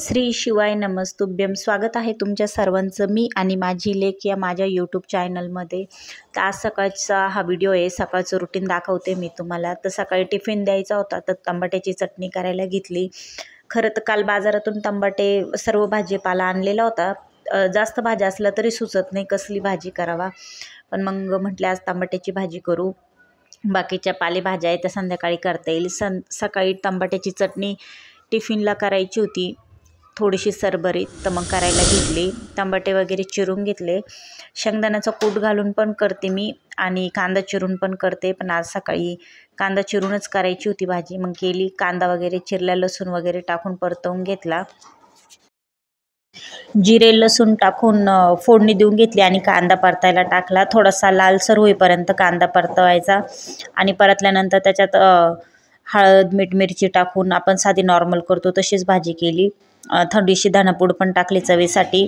श्री शिवाय नमस्तुभ्यं. स्वागत आहे तुमच्या सर्वांचं मी आणि माझी लेक या माझ्या यूट्यूब चॅनलमध्ये. तर आज सकाळचा हा व्हिडिओ आहे. सकाळचं रुटीन दाखवते मी तुम्हाला. तर सकाळी टिफिन द्यायचा होता तर टमाट्याची चटणी करायला घेतली. खरं तर काल बाजारातून टमाटे सर्व भाजीपाला आणलेला होता. जास्त भाज्या असल्या तरी सुचत नाही कसली भाजी करावा, पण मग म्हटलं आज टमाट्याची भाजी करू. बाकीच्या पालेभाज्या आहेत त्या संध्याकाळी करता येईल. सकाळी टमाट्याची चटणी टिफिनला करायची होती, थोडीशी सरभरीत, तर मग करायला घेतली. टमाटे वगैरे चिरून घेतले. शेंगदाण्याचा कूट घालून पण करते मी आणि कांदा चिरून पण करते, पण आज सकाळी कांदा चिरूनच करायची होती भाजी, मग केली. कांदा वगैरे चिरला, लसूण वगैरे टाकून परतवून घेतला. जिरे लसूण टाकून फोडणी देऊन घेतली आणि कांदा परतायला टाकला. थोडासा लालसर होईपर्यंत कांदा परतवायचा आणि परतल्यानंतर त्याच्यात हळद मीठ मिरची टाकून आपण साधी नॉर्मल करतो तशीच भाजी केली. थोडीशी धनापूड पण टाकली चवीसाठी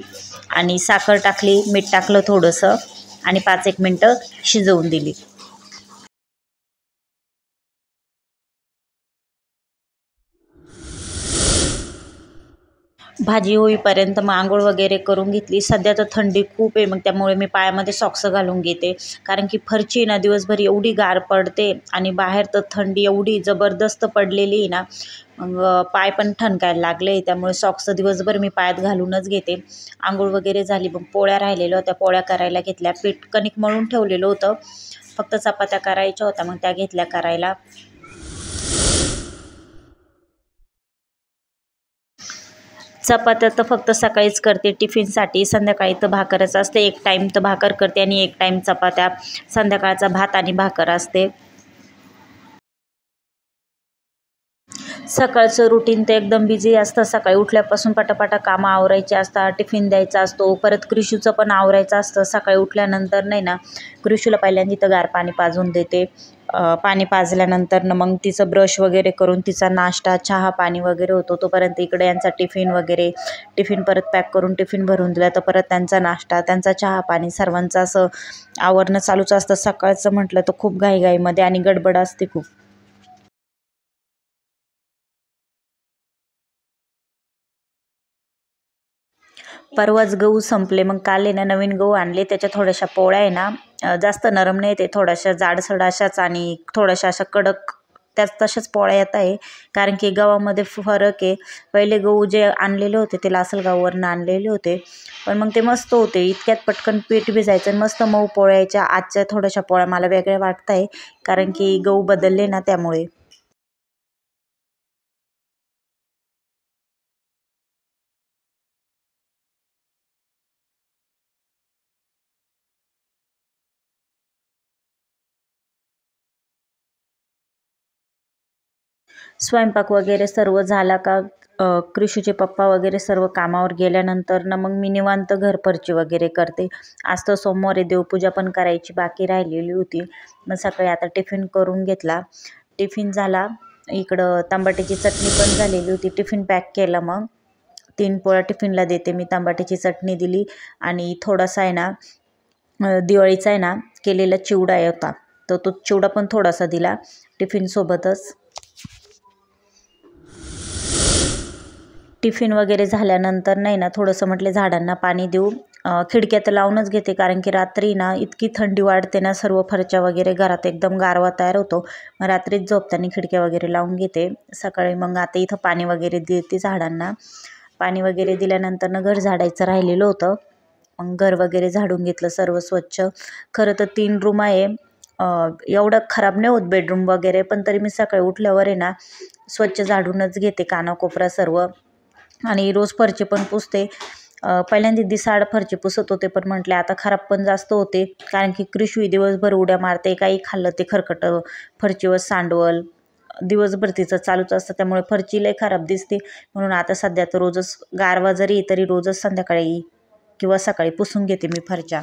आणि साखर टाकली, मीठ टाकलं थोडंसं आणि 5-1 मिनटं शिजवून दिली. भाजी होईपर्यंत मग आंघोळ वगैरे करून घेतली. सध्या तर थंडी खूप आहे, मग त्यामुळे मी पायामध्ये सॉक्स घालून घेते, कारण की फरची ना दिवसभर एवढी गार पडते आणि बाहेर तर थंडी एवढी जबरदस्त पडलेली आहे ना, मग पाय पण ठणकायला लागले. त्यामुळे सॉक्स दिवसभर मी पायात घालूनच घेते. आंघोळ वगैरे झाली, मग पोळ्या राहिलेल्या होत्या, पोळ्या करायला घेतल्या. पीठ कणिक मळून ठेवलेलं होतं, फक्त चपात्या करायच्या होत्या, मग त्या घेतल्या करायला. चपात्या तर फक्त सकाळीच करते टिफिनसाठी. संध्याकाळी तर भाकरच असते. एक टाईम तर भाकर करते आणि एक टाईम चपात्या. संध्याकाळचा भात आणि भाकर असते. सकाळचं रुटीन तर एकदम बिझी असतं. सकाळी उठल्यापासून पटापटा कामं आवरायची असतात. टिफिन द्यायचा असतो, परत कृषूचं पण आवरायचं असतं. सकाळी उठल्यानंतर नाही ना, कृषूला पहिल्यांदा तर गार पाणी पाजून देते. पाणी पाजल्यानंतर मग तिचं ब्रश वगैरे करून तिचा नाश्ता चहा पाणी वगैरे होतो, तोपर्यंत इकडे यांचा टिफिन वगैरे. टिफिन परत पॅक करून टिफिन भरून दिला तर परत त्यांचा नाश्ता, त्यांचा चहा पाणी, सर्वांचं असं आवरणं चालूच असतं. सकाळचं म्हटलं तर खूप घाईघाईमध्ये आणि गडबड असते खूप. परवाच गहू संपले, मग काल आहे ना नवीन गहू आणले. त्याच्या थोड्याशा पोळ्या आहे ना, जास्त नरम नाही, ते थोड्याशा जाडसड अशाच आणि थोड्याशा अशा कडक त्याच तशाच पोळ्या येत आहे. कारण की गव्हामध्ये फरक आहे. पहिले गहू जे आणलेले होते ते लासलगाववरनं आणलेले होते, पण मग ते मस्त होते. इतक्यात पटकन पीठ भिजायचं आणि मस्त मऊ पोळ्या यायच्या. आजच्या थोड्याशा पोळ्या मला वेगळ्या वाटत आहे, कारण की गहू बदलले ना त्यामुळे. स्वयंपाक वगैरे सर्व झाला का कृषूचे पप्पा वगैरे सर्व कामावर गेल्यानंतर ना मग मी निवांत घरफरची वगैरे करते. आज तर सोमवार आहे, देवपूजा पण करायची बाकी राहिलेली होती. मग सकाळी आता टिफिन करून घेतला. टिफिन झाला. इकडं टमाट्याची चटणी पण झालेली होती. टिफिन पॅक केलं. मग 3 पोळ्या टिफिनला देते मी. टमाट्याची चटणी दिली आणि थोडासा आहे ना दिवाळीचा आहे ना केलेला चिवडा होता, तर तो चिवडा पण थोडासा दिला टिफिनसोबतच. टिफिन वगैरे झाल्यानंतर नाही ना थोडंसं म्हटले झाडांना पाणी देऊ. खिडक्या तर लावूनच घेते, कारण की रात्री ना इतकी थंडी वाढते ना, सर्व फरच्या वगैरे घरात एकदम गारवा तयार होतो. मग रात्रीच झोपताना खिडक्या वगैरे लावून घेते. सकाळी मग आता इथं पाणी वगैरे देते झाडांना. पाणी वगैरे दिल्यानंतर घर झाडायचं राहिलेलं होतं, मग घर वगैरे झाडून घेतलं सर्व स्वच्छ. खरं तर 3 रूम आहे. एवढं खराब नाही होत बेडरूम वगैरे, पण तरी मी सकाळी उठल्यावर आहे ना स्वच्छ झाडूनच घेते कानाकोपरा सर्व आणि रोज फरची पण पुसते. पहिल्यांदा दिसाड फरची पुसत होते, पण म्हटले आता खराब पण जास्त होते, कारण की कृषी दिवसभर उड्या मारते, काही खाल्लं ते खरकट फरचीवर सांडवल दिवसभर तिचं चालूच असतं, त्यामुळे फरची लय खराब दिसते. म्हणून आता सध्या तर रोजच गारवा जरी तरी रोजच संध्याकाळी किंवा सकाळी पुसून घेते मी फरच्या.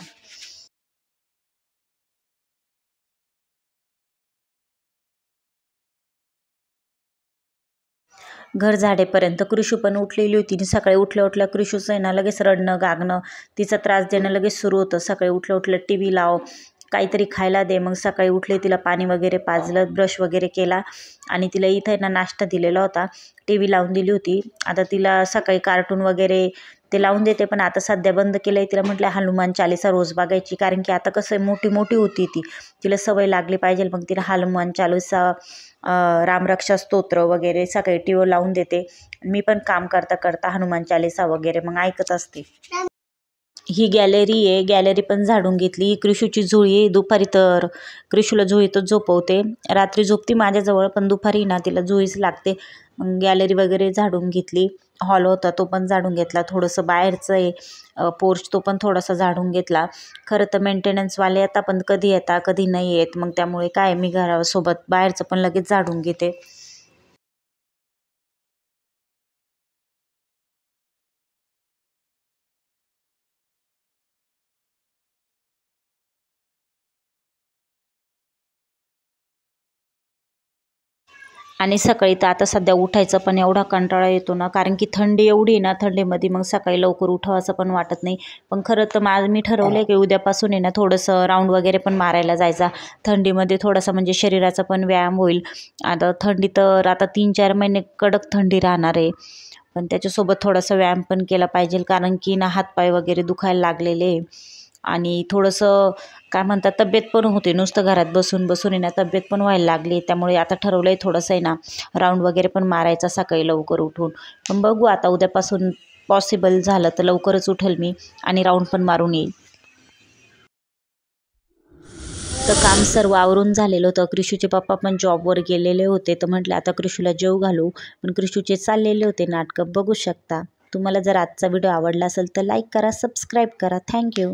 घर झाडेपर्यंत कृषू पण उठलेली होती आणि सकाळी उठल्या उठल्या कृषूचं आहे ना लगेच रडणं गागणं, तिचा त्रास देणं लगेच सुरू होतं. सकाळी उठल्या उठल्या टी व्ही लाव, काहीतरी खायला दे. मग सकाळी उठले, तिला पाणी वगैरे पाजलं, ब्रश वगैरे केला आणि तिला इथं ना नाश्ता दिलेला होता. TV लावून दिली होती. आता तिला सकाळी कार्टून वगैरे ते लावून देते, पण आता सध्या बंद केलं आहे. तिला म्हटलं हनुमान चालीसा रोज बघायची, कारण की आता कसं मोठी मोठी होती ती, तिला सवय लागली पाहिजे. मग तिला हनुमान चालीसा, रामरक्षा स्तोत्र वगैरे सकाळी TV लावून देते. मी पण काम करता करता हनुमान चालीसा वगैरे मग ऐकत असते. ही गॅलरी आहे, गॅलरी पण झाडून घेतली. कृषूची झोळी आहे. दुपारी तर कृषूला झोळीतच झोपवते. रात्री झोपती माझ्याजवळ, पण दुपारी ना तिला झोळीच लागते. मग गॅलरी वगैरे झाडून घेतली. हॉल होता तो पण झाडून घेतला. थोडंसं बाहेरचं आहे पोर्च, तो पण थोडासा झाडून घेतला. खरं तर मेंटेनन्सवाले येतात, पण कधी येतात कधी नाही येत. मग त्यामुळे काय मी घरासोबत बाहेरचं पण लगेच झाडून घेते. आणि सकाळी तर आता सध्या उठायचं पण एवढा कंटाळा येतो ना, कारण की थंडी एवढी आहे ना, थंडीमध्ये मग सकाळी लवकर उठावं असं पण वाटत नाही. पण खरं तर मी ठरवलं आहे की उद्यापासून आहे ना थोडंसं राऊंड वगैरे पण मारायला जायचा. थंडीमध्ये थोडासा म्हणजे शरीराचा पण व्यायाम होईल. आता थंडी तर आता 3-4 महिने कडक थंडी राहणार आहे, पण त्याच्यासोबत थोडासा व्यायाम पण केला पाहिजे, कारण की ना हातपाय वगैरे दुखायला लागलेले आहे. आणि थोडंसं काय म्हणतात तब्येत पण होते, नुसतं घरात बसून बसून आहे ना तब्येत पण व्हायला लागली. त्यामुळे आता ठरवलं आहे थोडंसं आहे ना राऊंड वगैरे पण मारायचा सकाळी लवकर उठून. पण बघू आता उद्यापासून पॉसिबल झालं तर लवकरच उठेल मी आणि राऊंड पण मारून येईल. तर काम सर्व आवरून झालेलं होतं. कृषूचे पप्पा पण जॉबवर गेलेले होते, तर म्हटलं आता कृषूला जेव घालू. पण कृषूचे चाललेले होते नाटकं, बघू शकता. तुम्हाला जर आजचा व्हिडिओ आवडला असेल तर लाईक करा, सबस्क्राईब करा. थँक्यू.